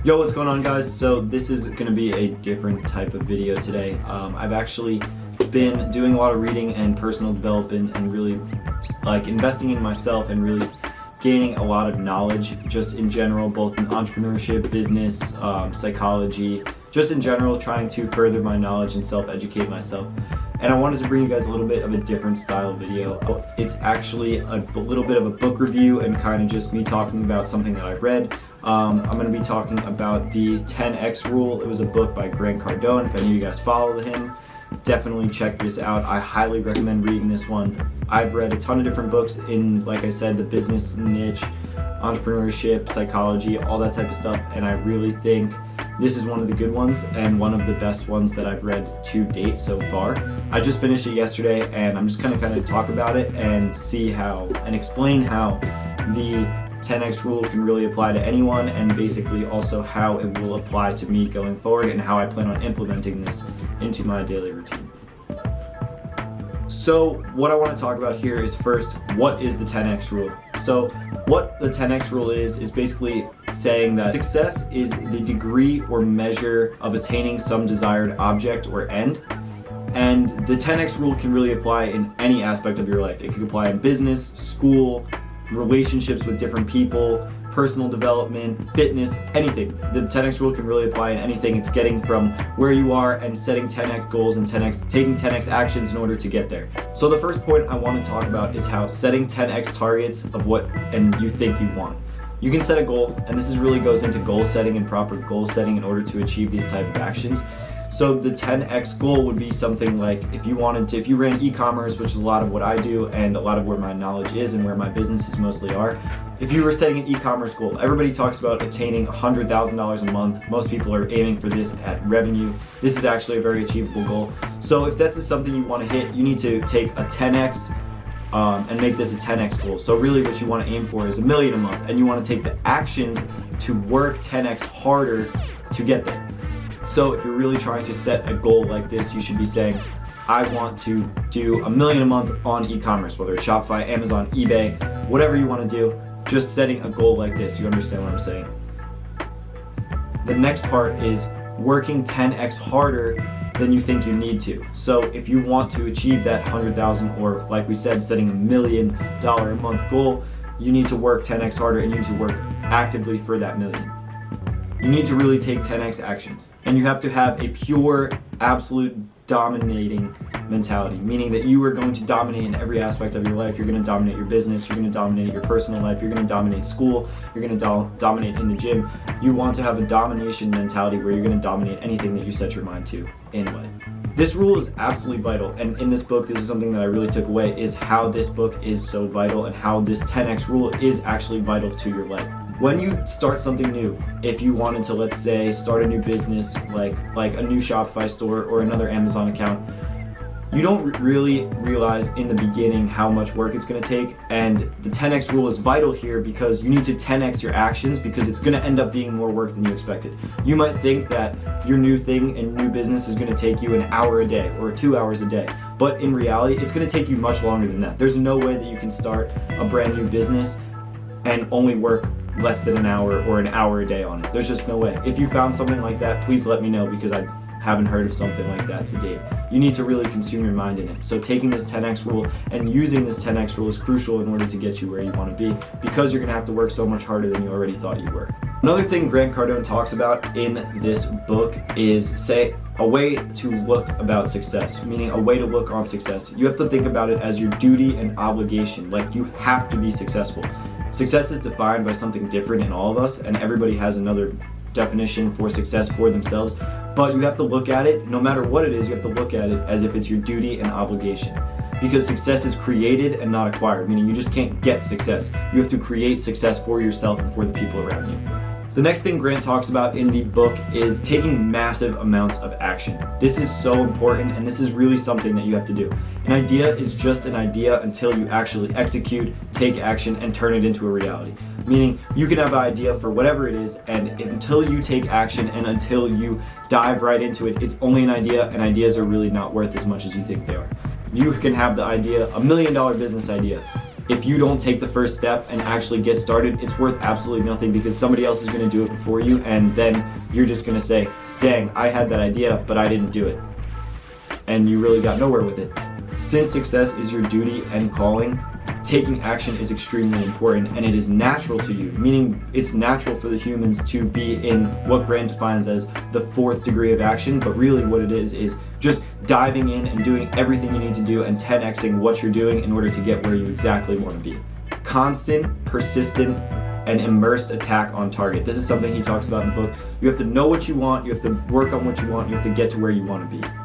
Yo, what's going on, guys? So this is going to be a different type of video today. I've actually been doing a lot of reading and personal development and really investing in myself and really gaining a lot of knowledge just in general, both in entrepreneurship, business, psychology, just in general, trying to further my knowledge and self-educate myself. And I wanted to bring you guys a little bit of a different style video. It's actually a little bit of a book review and kind of just me talking about something that I've read. I'm going to be talking about the 10X Rule. It was a book by Grant Cardone. If any of you guys follow him, definitely check this out. I highly recommend reading this one. I've read a ton of different books in, like I said, the business niche, entrepreneurship, psychology, all that type of stuff, and I really think this is one of the good ones and one of the best ones that I've read to date so far. I just finished it yesterday and I'm just gonna kind of talk about it and see how and explain how the 10X rule can really apply to anyone, and basically also how it will apply to me going forward and how I plan on implementing this into my daily routine. So what I want to talk about here is first, what is the 10X rule? So what the 10X rule is basically saying that success is the degree or measure of attaining some desired object or end. And the 10X rule can really apply in any aspect of your life. It can apply in business, school, relationships with different people, personal development, fitness, anything. The 10X rule can really apply in anything. It's getting from where you are and setting 10X goals and taking 10X actions in order to get there. So the first point I want to talk about is how setting 10X targets of what you think you want. You can set a goal, and this really goes into goal setting and proper goal setting in order to achieve these type of actions. So the 10X goal would be something like if you ran e-commerce, which is a lot of what I do and a lot of where my knowledge is and where my businesses mostly are. If you were setting an e-commerce goal, everybody talks about attaining $100,000 a month. Most people are aiming for this at revenue. This is actually a very achievable goal. So if this is something you want to hit, you need to take a 10X and make this a 10X goal. So really what you want to aim for is $1 million a month, and you want to take the actions to work 10X harder to get there. So if you're really trying to set a goal like this, you should be saying, I want to do $1 million a month on e-commerce, whether it's Shopify, Amazon, eBay, whatever you want to do, just setting a goal like this. You understand what I'm saying? The next part is working 10X harder than you think you need to. So if you want to achieve that 100,000, or like we said, setting $1 million a month goal, you need to work 10X harder and you need to work actively for that million. You need to really take 10X actions, and you have to have a pure, absolute dominating mentality, meaning that you are going to dominate in every aspect of your life. You're going to dominate your business, you're going to dominate your personal life, you're going to dominate school, you're going to dominate in the gym. You want to have a domination mentality where you're going to dominate anything that you set your mind to in life. This rule is absolutely vital, and in this book, this is something that I really took away, is how this book is so vital and how this 10X rule is actually vital to your life. When you start something new, if you wanted to, let's say, start a new business, like a new Shopify store or another Amazon account, you don't really realize in the beginning how much work it's going to take, and the 10X rule is vital here because you need to 10X your actions, because it's going to end up being more work than you expected. You might think that your new thing and new business is going to take you an hour a day or 2 hours a day, but in reality, it's going to take you much longer than that. There's no way that you can start a brand new business and only work less than an hour or an hour a day on it. There's just no way. If you found something like that, please let me know, because I haven't heard of something like that to date. You need to really consume your mind in it. So taking this 10X rule and using this 10X rule is crucial in order to get you where you want to be, because you're going to have to work so much harder than you already thought you were. Another thing Grant Cardone talks about in this book is, say, a way to look about success, meaning a way to look on success. You have to think about it as your duty and obligation, like you have to be successful. Success is defined by something different in all of us, and everybody has another definition for success for themselves, but you have to look at it, no matter what it is, you have to look at it as if it's your duty and obligation. Because success is created and not acquired, meaning you just can't get success. You have to create success for yourself and for the people around you. The next thing Grant talks about in the book is taking massive amounts of action. This is so important, and this is really something that you have to do. An idea is just an idea until you actually execute, take action, and turn it into a reality. Meaning you can have an idea for whatever it is, and until you take action and until you dive right into it, it's only an idea, and ideas are really not worth as much as you think they are. You can have the idea, $1 million business idea. if you don't take the first step and actually get started, it's worth absolutely nothing because somebody else is going to do it before you, and then you're just going to say, dang, I had that idea, but I didn't do it. And you really got nowhere with it. Since success is your duty and calling, taking action is extremely important, and it is natural to you, meaning it's natural for the humans to be in what Grant defines as the 4th degree of action, but really what it is just diving in and doing everything you need to do and 10xing what you're doing in order to get where you exactly want to be. Constant, persistent, and immersed attack on target. This is something he talks about in the book. You have to know what you want, you have to work on what you want, you have to get to where you want to be.